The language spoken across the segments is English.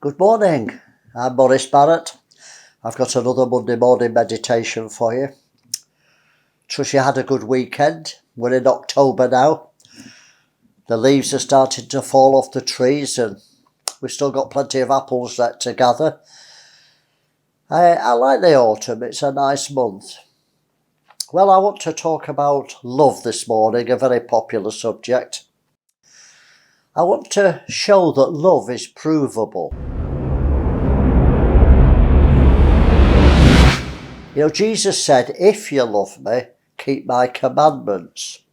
Good morning, I'm Maurice Barratt. I've got another Monday morning meditation for you. Trust you had a good weekend. We're in October now. The leaves are starting to fall off the trees and we've still got plenty of apples left to gather. I like the autumn, it's a nice month. Well, I want to talk about love this morning, a very popular subject. I want to show that love is provable. You know, Jesus said, if you love me, keep my commandments.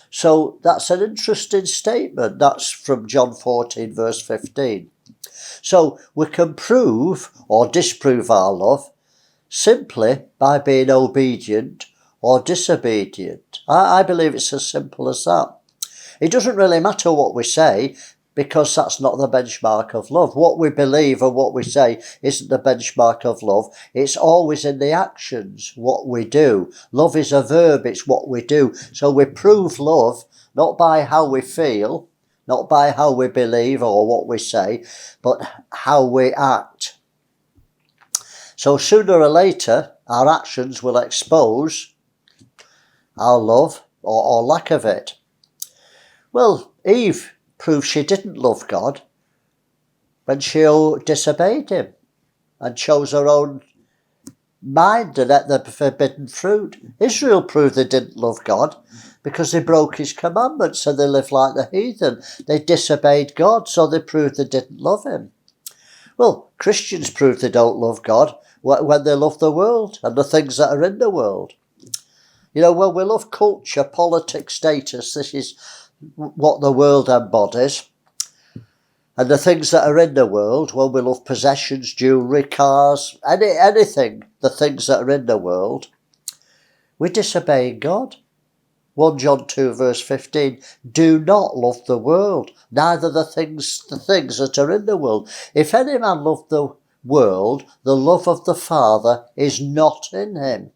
So that's an interesting statement. That's from John 14 verse 15. So we can prove or disprove our love simply by being obedient or disobedient. I believe it's as simple as that. It doesn't really matter what we say, because that's not the benchmark of love. What we believe and what we say isn't the benchmark of love. It's always in the actions, what we do. Love is a verb, it's what we do. So we prove love not by how we feel, not by how we believe or what we say, but how we act. So sooner or later, our actions will expose our love or lack of it. Well, Eve proved she didn't love God when she disobeyed him and chose her own mind and ate the forbidden fruit. Israel proved they didn't love God because they broke his commandments and they lived like the heathen. They disobeyed God, so they proved they didn't love him. Well, Christians prove they don't love God when they love the world and the things that are in the world. You know, when we love culture, politics, status, this is what the world embodies. And the things that are in the world, when we love possessions, jewellery, cars, anything, the things that are in the world, we disobey God. 1 John 2 verse 15, do not love the world, neither the things that are in the world. If any man love the world, the love of the Father is not in him.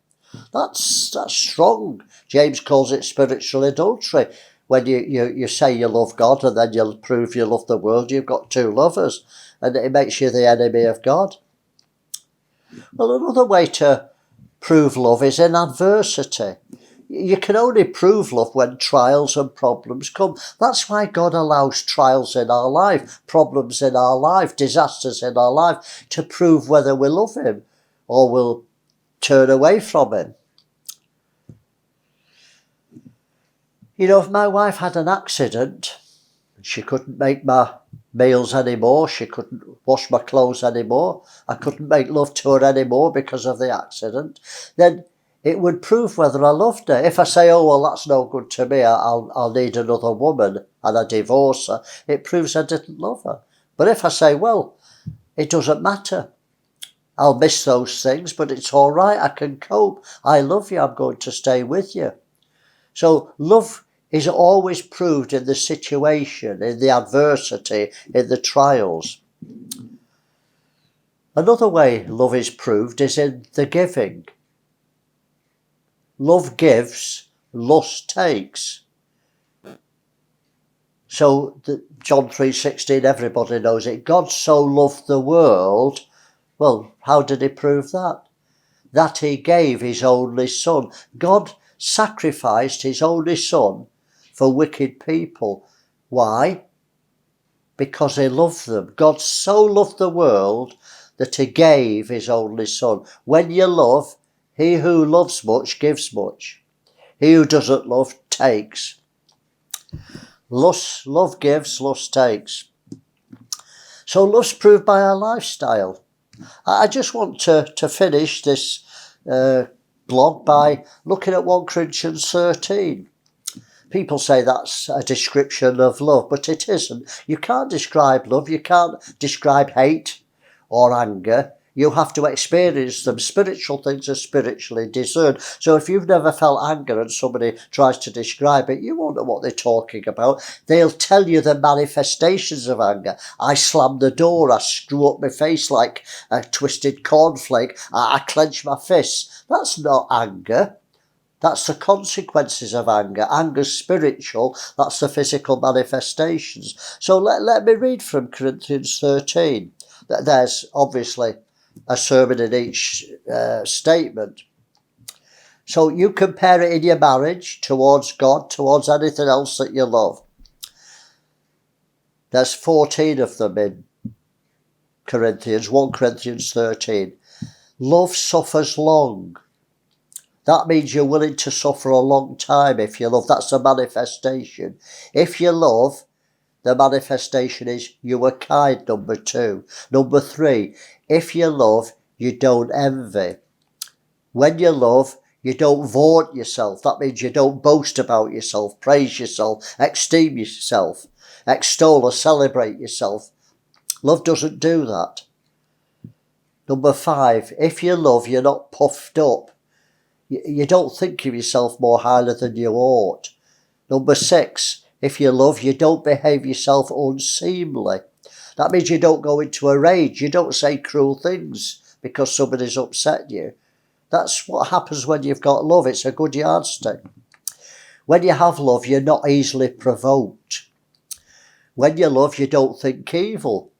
That's strong. James calls it spiritual adultery. When you say you love God and then you prove you love the world, you've got two lovers and it makes you the enemy of God. Well, another way to prove love is in adversity. You can only prove love when trials and problems come. That's why God allows trials in our life, problems in our life, disasters in our life, to prove whether we love him or will turn away from him. You know, if my wife had an accident, she couldn't make my meals anymore, she couldn't wash my clothes anymore, I couldn't make love to her anymore because of the accident, then it would prove whether I loved her. If I say, oh, well, that's no good to me, I'll need another woman, and I divorce her, it proves I didn't love her. But if I say, well, it doesn't matter, I'll miss those things, but it's all right, I can cope, I love you, I'm going to stay with you. So love is always proved in the situation, in the adversity, in the trials. Another way love is proved is in the giving. Love gives, lust takes. So John 3:16, everybody knows it. God so loved the world. Well, how did he prove that? That he gave his only son. God sacrificed his only son for wicked people. Why? Because he loved them. God so loved the world that he gave his only son. When you love, he who loves much gives much. He who doesn't love takes. Love gives, lust takes. So love's proved by our lifestyle. I just want to finish this blog by looking at 1 Corinthians 13. People say that's a description of love, but it isn't. You can't describe love, you can't describe hate or anger. You have to experience them. Spiritual things are spiritually discerned. So if you've never felt anger and somebody tries to describe it, you won't know what they're talking about. They'll tell you the manifestations of anger. I slam the door, I screw up my face like a twisted cornflake, I clench my fists. That's not anger. That's the consequences of anger. Anger's spiritual, that's the physical manifestations. So let me read from Corinthians 13. There's obviously a sermon in each statement. So you compare it in your marriage towards God, towards anything else that you love. There's 14 of them in Corinthians, 1 Corinthians 13. Love suffers long. That means you're willing to suffer a long time if you love. That's a manifestation. If you love, the manifestation is you were kind, number 2. Number 3, if you love, you don't envy. When you love, you don't vaunt yourself. That means you don't boast about yourself, praise yourself, esteem yourself, extol or celebrate yourself. Love doesn't do that. Number 5, if you love, you're not puffed up. You don't think of yourself more highly than you ought. Number 6, if you love, you don't behave yourself unseemly. That means you don't go into a rage. You don't say cruel things because somebody's upset you. That's what happens when you've got love. It's a good yardstick. When you have love, you're not easily provoked. When you love, you don't think evil.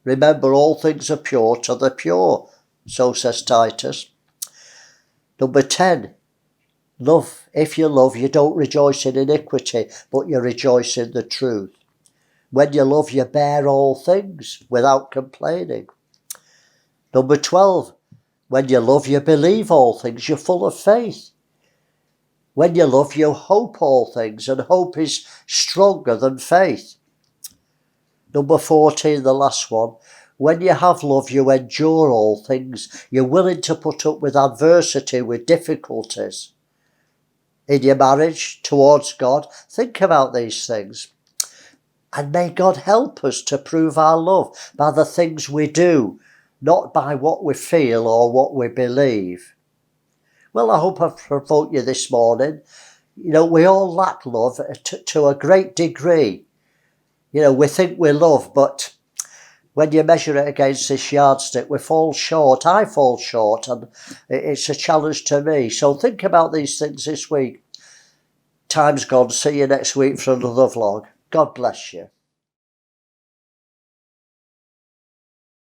Remember, all things are pure to the pure, so says Titus. Number 10, love. If you love, you don't rejoice in iniquity, but you rejoice in the truth. When you love, you bear all things without complaining. Number 12, when you love, you believe all things. You're full of faith. When you love, you hope all things, and hope is stronger than faith. Number 14, the last one. When you have love, you endure all things. You're willing to put up with adversity, with difficulties. In your marriage, towards God, think about these things. And may God help us to prove our love by the things we do, not by what we feel or what we believe. Well, I hope I've provoked you this morning. We all lack love to a great degree. We think we love, but when you measure it against this yardstick, we fall short. I fall short, and it's a challenge to me. So think about these things this week. Time's gone. See you next week for another vlog. God bless you.